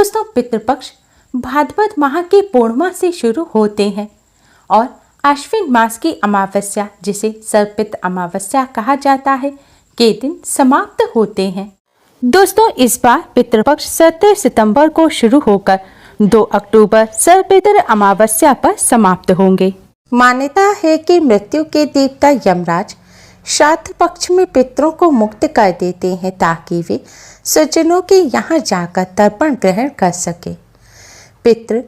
दोस्तों, पितृपक्ष भाद्रपद माह की पूर्णिमा से शुरू होते हैं और आश्विन मास की अमावस्या, जिसे सर्पित अमावस्या कहा जाता है, के दिन समाप्त होते हैं। दोस्तों, इस बार पितृपक्ष 17 सितंबर को शुरू होकर 2 अक्टूबर सर्पित्र अमावस्या पर समाप्त होंगे। मान्यता है कि मृत्यु के देवता यमराज श्राद्ध पक्ष में पितरों को मुक्त कर देते हैं ताकि वे स्वजनों के यहाँ जाकर तर्पण ग्रहण कर सके। पितृ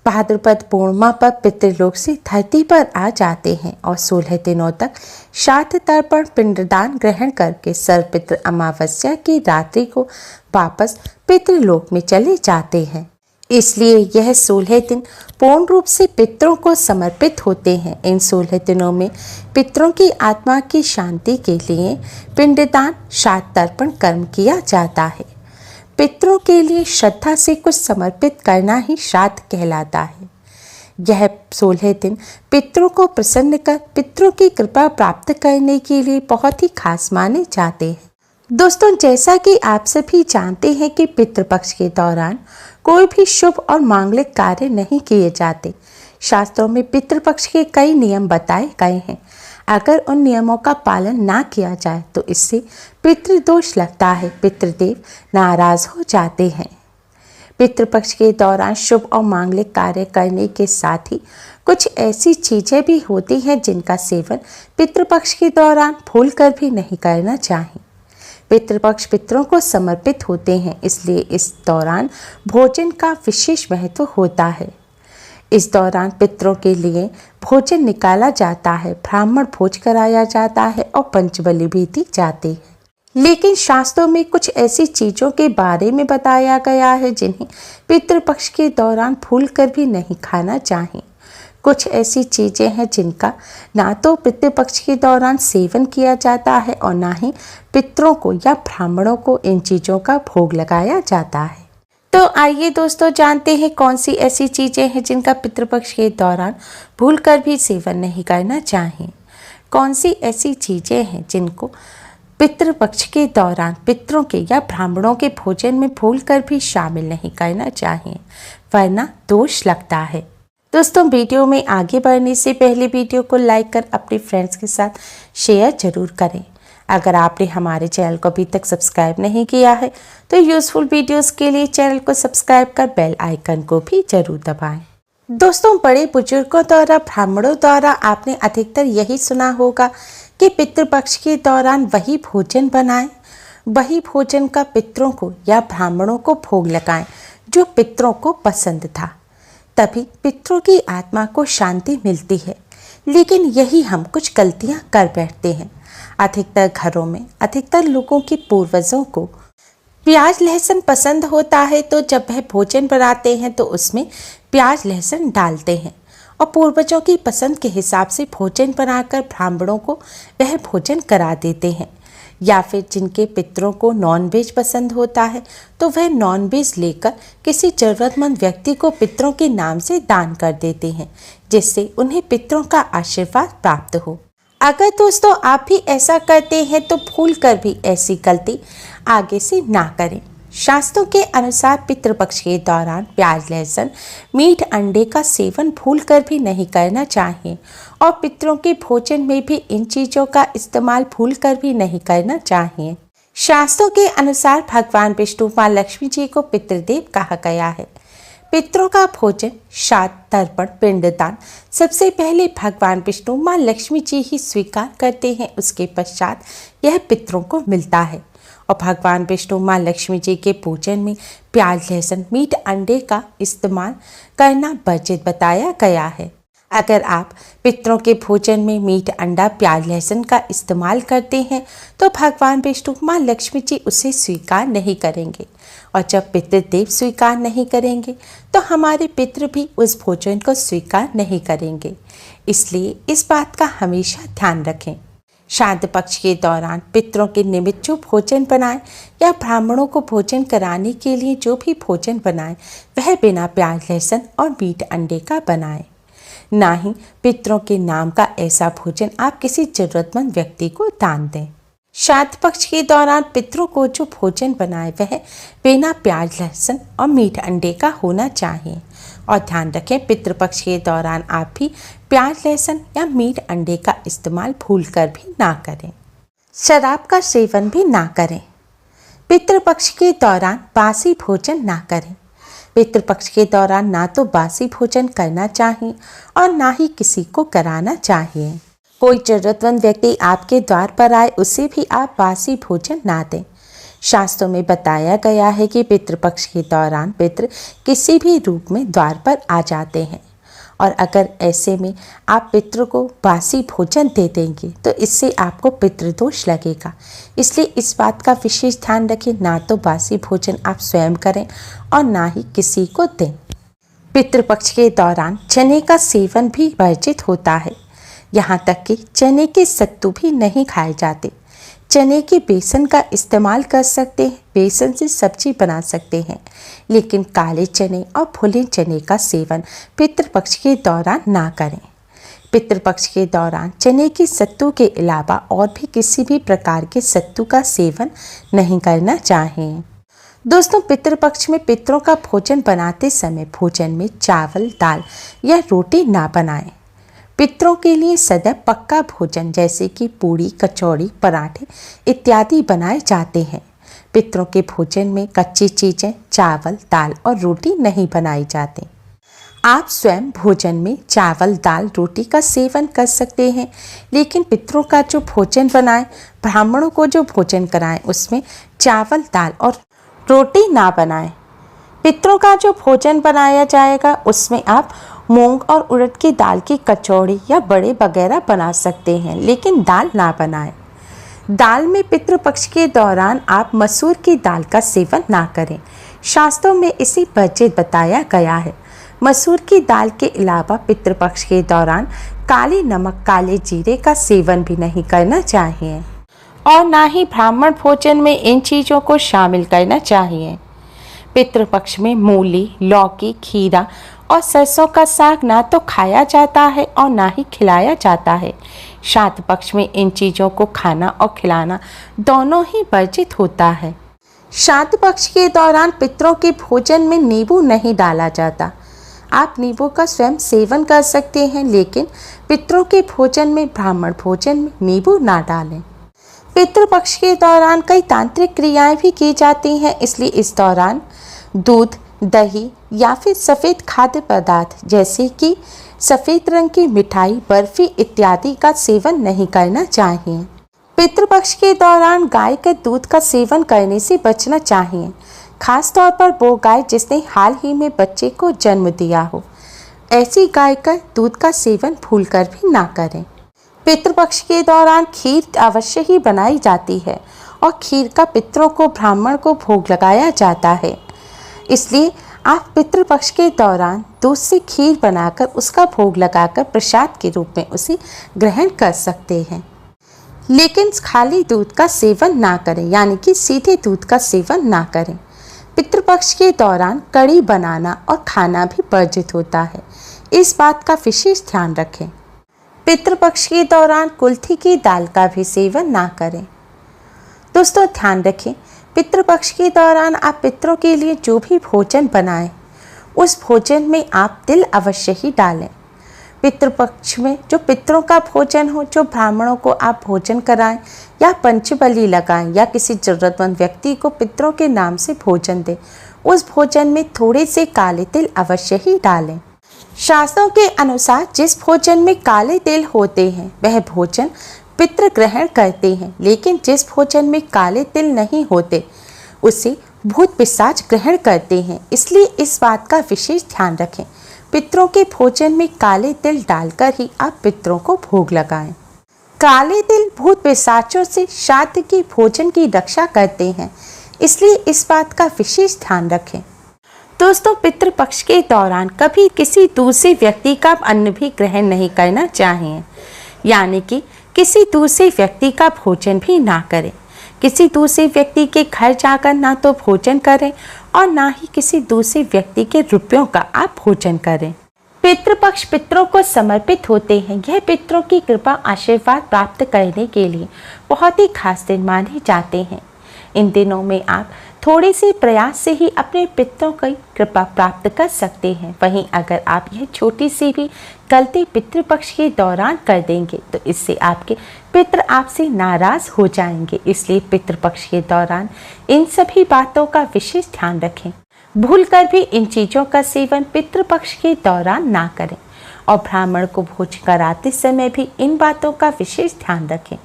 भाद्रपद पूर्णिमा पर पितृलोक से धरती पर आ जाते हैं और 16 दिनों तक श्राद्ध तर्पण पिंडदान ग्रहण करके सर्पित्र अमावस्या की रात्रि को वापस पितृलोक में चले जाते हैं। इसलिए यह 16 दिन पूर्ण रूप से पितरों को समर्पित होते हैं। इन 16 दिनों में पितरों की आत्मा की शांति के लिए पिंडदान श्राद्ध तर्पण कर्म किया जाता है। पितरों के लिए श्रद्धा से कुछ समर्पित करना ही श्राद्ध कहलाता है। यह 16 दिन पितरों को प्रसन्न कर पितरों की कृपा प्राप्त करने के लिए बहुत ही खास माने जाते हैं। दोस्तों, जैसा कि आप सभी जानते हैं कि पितृपक्ष के दौरान कोई भी शुभ और मांगलिक कार्य नहीं किए जाते। शास्त्रों में पितृपक्ष के कई नियम बताए गए हैं। अगर उन नियमों का पालन ना किया जाए तो इससे पितृदोष लगता है, पितृदेव नाराज हो जाते हैं। पितृपक्ष के दौरान शुभ और मांगलिक कार्य करने के साथ ही कुछ ऐसी चीजें भी होती हैं जिनका सेवन पितृपक्ष के दौरान भूलकर भी नहीं करना चाहिए। पितृपक्ष पितरों को समर्पित होते हैं, इसलिए इस दौरान भोजन का विशेष महत्व होता है। इस दौरान पितरों के लिए भोजन निकाला जाता है, ब्राह्मण भोज कराया जाता है और पंचबलि भी दी जाती है। लेकिन शास्त्रों में कुछ ऐसी चीजों के बारे में बताया गया है जिन्हें पितृपक्ष के दौरान भूलकर भी नहीं खाना चाहिए। कुछ ऐसी चीजें हैं जिनका ना तो पितृपक्ष के दौरान सेवन किया जाता है और ना ही पितरों को या ब्राह्मणों को इन चीजों का भोग लगाया जाता है। तो आइए दोस्तों, जानते हैं कौन सी ऐसी चीजें हैं जिनका पितृपक्ष के दौरान भूलकर भी सेवन नहीं करना चाहिए। कौन सी ऐसी चीजें हैं जिनको पितृपक्ष के दौरान पितरों के या ब्राह्मणों के भोजन में भूलकर भी शामिल नहीं करना चाहिए, वरना दोष लगता है। दोस्तों, वीडियो में आगे बढ़ने से पहले वीडियो को लाइक कर अपने फ्रेंड्स के साथ शेयर जरूर करें। अगर आपने हमारे चैनल को अभी तक सब्सक्राइब नहीं किया है तो यूज़फुल वीडियोस के लिए चैनल को सब्सक्राइब कर बेल आइकन को भी जरूर दबाएं। दोस्तों, बड़े बुजुर्गों द्वारा, ब्राह्मणों द्वारा आपने अधिकतर यही सुना होगा कि पितृपक्ष के दौरान वही भोजन बनाएं, वही भोजन का पितरों को या ब्राह्मणों को भोग लगाएं जो पितरों को पसंद था, तभी पितरों की आत्मा को शांति मिलती है। लेकिन यही हम कुछ गलतियां कर बैठते हैं। अधिकतर घरों में अधिकतर लोगों के पूर्वजों को प्याज लहसुन पसंद होता है, तो जब वह भोजन बनाते हैं तो उसमें प्याज लहसुन डालते हैं और पूर्वजों की पसंद के हिसाब से भोजन बनाकर ब्राह्मणों को वह भोजन करा देते हैं। या फिर जिनके पितरों को नॉनवेज पसंद होता है तो वह नॉनवेज लेकर किसी जरूरतमंद व्यक्ति को पितरों के नाम से दान कर देते हैं, जिससे उन्हें पितरों का आशीर्वाद प्राप्त हो। अगर दोस्तों आप भी ऐसा करते हैं तो भूलकर भी ऐसी गलती आगे से ना करें। शास्त्रों के अनुसार पितृपक्ष के दौरान प्याज लहसुन मीट अंडे का सेवन भूलकर भी नहीं करना चाहिए और पितरों के भोजन में भी इन चीज़ों का इस्तेमाल भूलकर भी नहीं करना चाहिए। शास्त्रों के अनुसार भगवान विष्णु माँ लक्ष्मी जी को पितृदेव कहा गया है। पितरों का भोजन, श्राद्ध तर्पण, पिंडदान सबसे पहले भगवान विष्णु माँ लक्ष्मी जी ही स्वीकार करते हैं, उसके पश्चात यह पितरों को मिलता है। और भगवान विष्णु माँ लक्ष्मी जी के भोजन में प्याज लहसुन मीट अंडे का इस्तेमाल करना वर्जित बताया गया है। अगर आप पितरों के भोजन में मीट अंडा प्याज लहसुन का इस्तेमाल करते हैं तो भगवान विष्णु माँ लक्ष्मी जी उसे स्वीकार नहीं करेंगे, और जब पितृदेव स्वीकार नहीं करेंगे तो हमारे पितृ भी उस भोजन को स्वीकार नहीं करेंगे। इसलिए इस बात का हमेशा ध्यान रखें। श्राद्ध पक्ष के दौरान पितरों के निमित्त जो भोजन बनाएं या ब्राह्मणों को भोजन कराने के लिए जो भी भोजन बनाएं वह बिना प्याज लहसुन और मीट अंडे का बनाएं। ना ही पितरों के नाम का ऐसा भोजन आप किसी जरूरतमंद व्यक्ति को दान दें। श्राद्ध पक्ष के दौरान पितरों को जो भोजन बनाए वह बिना प्याज लहसुन और मीट अंडे का होना चाहिए। और ध्यान रखें, पितृपक्ष के दौरान आप भी प्याज लहसुन या मीट अंडे का इस्तेमाल भूलकर भी ना करें। शराब का सेवन भी ना करें। पितृपक्ष के दौरान बासी भोजन ना करें। पितृपक्ष के दौरान ना तो बासी भोजन करना चाहिए और ना ही किसी को कराना चाहिए। कोई जरूरतमंद व्यक्ति आपके द्वार पर आए उसे भी आप बासी भोजन ना दें। शास्त्रों में बताया गया है कि पितृपक्ष के दौरान पितृ किसी भी रूप में द्वार पर आ जाते हैं और अगर ऐसे में आप पितृ को बासी भोजन दे देंगे तो इससे आपको पितृदोष लगेगा। इसलिए इस बात का विशेष ध्यान रखें, ना तो बासी भोजन आप स्वयं करें और ना ही किसी को दें। पितृपक्ष के दौरान चने का सेवन भी वर्जित होता है। यहाँ तक कि चने के सत्तू भी नहीं खाए जाते। चने के बेसन का इस्तेमाल कर सकते हैं, बेसन से सब्जी बना सकते हैं, लेकिन काले चने और भुने चने का सेवन पितृपक्ष के दौरान ना करें। पितृपक्ष के दौरान चने के सत्तू के अलावा और भी किसी भी प्रकार के सत्तू का सेवन नहीं करना चाहिए। दोस्तों, पितृपक्ष में पितरों का भोजन बनाते समय भोजन में चावल, दाल या रोटी ना बनाएं। पितरों के लिए सदैव पक्का भोजन जैसे कि पूड़ी, कचौड़ी, पराठे इत्यादि बनाए जाते हैं। पितरों के भोजन में कच्ची चीज़ें, चावल, दाल और रोटी नहीं बनाई जाती। आप स्वयं भोजन में चावल, दाल, रोटी का सेवन कर सकते हैं, लेकिन पितरों का जो भोजन बनाएं, ब्राह्मणों को जो भोजन कराएं उसमें चावल, दाल और रोटी ना बनाएं। पितरों का जो भोजन बनाया जाएगा उसमें आप मूंग और उड़द की दाल की कचौड़ी या बड़े वगैरह बना सकते हैं, लेकिन दाल ना बनाएं। दाल में पितृपक्ष के दौरान आप मसूर की दाल का सेवन ना करें। शास्त्रों में इसी वर्जित बताया गया है। मसूर की दाल के अलावा पितृपक्ष के दौरान काले नमक, काले जीरे का सेवन भी नहीं करना चाहिए और ना ही ब्राह्मण भोजन में इन चीज़ों को शामिल करना चाहिए। पितृपक्ष में मूली, लौकी, खीरा और सरसों का साग ना तो खाया जाता है और ना ही खिलाया जाता है। श्राद्ध पक्ष में इन चीज़ों को खाना और खिलाना दोनों ही वर्जित होता है। श्राद्ध पक्ष के दौरान पितरों के भोजन में नींबू नहीं डाला जाता। आप नींबू का स्वयं सेवन कर सकते हैं, लेकिन पितरों के भोजन में, ब्राह्मण भोजन में नींबू ना डालें। पितृपक्ष के दौरान कई तांत्रिक क्रियाएं भी की जाती हैं, इसलिए इस दौरान दूध, दही या फिर सफ़ेद खाद्य पदार्थ जैसे कि सफ़ेद रंग की मिठाई, बर्फी इत्यादि का सेवन नहीं करना चाहिए। पितृपक्ष के दौरान गाय के दूध का सेवन करने से बचना चाहिए, खास तौर पर वो गाय जिसने हाल ही में बच्चे को जन्म दिया हो। ऐसी गाय का दूध का सेवन भूलकर भी ना करें। पितृपक्ष के दौरान खीर अवश्य ही बनाई जाती है और खीर का पितरों को, ब्राह्मण को भोग लगाया जाता है। इसलिए आप पितृपक्ष के दौरान दूध से खीर बनाकर उसका भोग लगाकर प्रसाद के रूप में उसे ग्रहण कर सकते हैं, लेकिन खाली दूध का सेवन ना करें, यानी कि सीधे दूध का सेवन ना करें। पितृपक्ष के दौरान कड़ी बनाना और खाना भी वर्जित होता है, इस बात का विशेष ध्यान रखें। पितृपक्ष के दौरान कुल्थी की दाल का भी सेवन ना करें। दोस्तों, ध्यान रखें, पितृपक्ष के दौरान आप पितरों के लिए जो भी भोजन बनाएं उस भोजन में आप तिल अवश्य ही डालें। पितृपक्ष में जो पितरों का भोजन हो, जो ब्राह्मणों को आप भोजन कराएं या पंचबली लगाएं या किसी जरूरतमंद व्यक्ति को पितरों के नाम से भोजन दें, उस भोजन में थोड़े से काले तिल अवश्य ही डालें। शास्त्रों के अनुसार जिस भोजन में काले तिल होते हैं वह भोजन पितृ ग्रहण करते हैं, लेकिन जिस भोजन में काले तिल नहीं होते उसे भूत पिशाच ग्रहण करते हैं। इसलिए इस बात का विशेष ध्यान रखें, पितरों के भोजन में काले तिल डालकर ही आप पितरों को भोग लगाएं। काले तिल भूत पिशाचों से श्राद्ध की भोजन की रक्षा करते हैं, इसलिए इस बात का विशेष ध्यान रखें। दोस्तों, पितृपक्ष के दौरान कभी किसी दूसरे व्यक्ति का अन्न भी ग्रहण नहीं करना चाहिए, यानी कि किसी दूसरे व्यक्ति का भोजन भी ना करें। किसी दूसरे व्यक्ति के घर जाकर ना तो भोजन करें और ना ही किसी दूसरे व्यक्ति के रुपयों का आप भोजन करें। पितृपक्ष पितरों को समर्पित होते हैं। यह पितरों की कृपा आशीर्वाद प्राप्त करने के लिए बहुत ही खास दिन माने जाते हैं। इन दिनों में आप थोड़े से प्रयास से ही अपने पितरों की कृपा प्राप्त कर सकते हैं। वहीं अगर आप यह छोटी सी भी गलती पितृपक्ष के दौरान कर देंगे तो इससे आपके पितृ आपसे नाराज हो जाएंगे। इसलिए पितृपक्ष के दौरान इन सभी बातों का विशेष ध्यान रखें। भूलकर भी इन चीज़ों का सेवन पितृपक्ष के दौरान ना करें और ब्राह्मण को भोज कराते समय भी इन बातों का विशेष ध्यान रखें,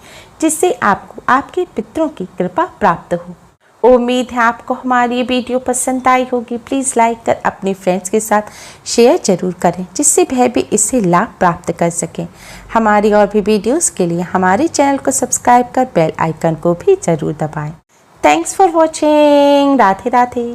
जिससे आपको आपके पितरों की कृपा प्राप्त हो। उम्मीद है आपको हमारी ये वीडियो पसंद आई होगी। प्लीज़ लाइक कर अपने फ्रेंड्स के साथ शेयर जरूर करें, जिससे वह भी इससे लाभ प्राप्त कर सकें। हमारी और भी वीडियोस के लिए हमारे चैनल को सब्सक्राइब कर बेल आइकन को भी ज़रूर दबाएं। Thanks for watching. Radhe Radhe.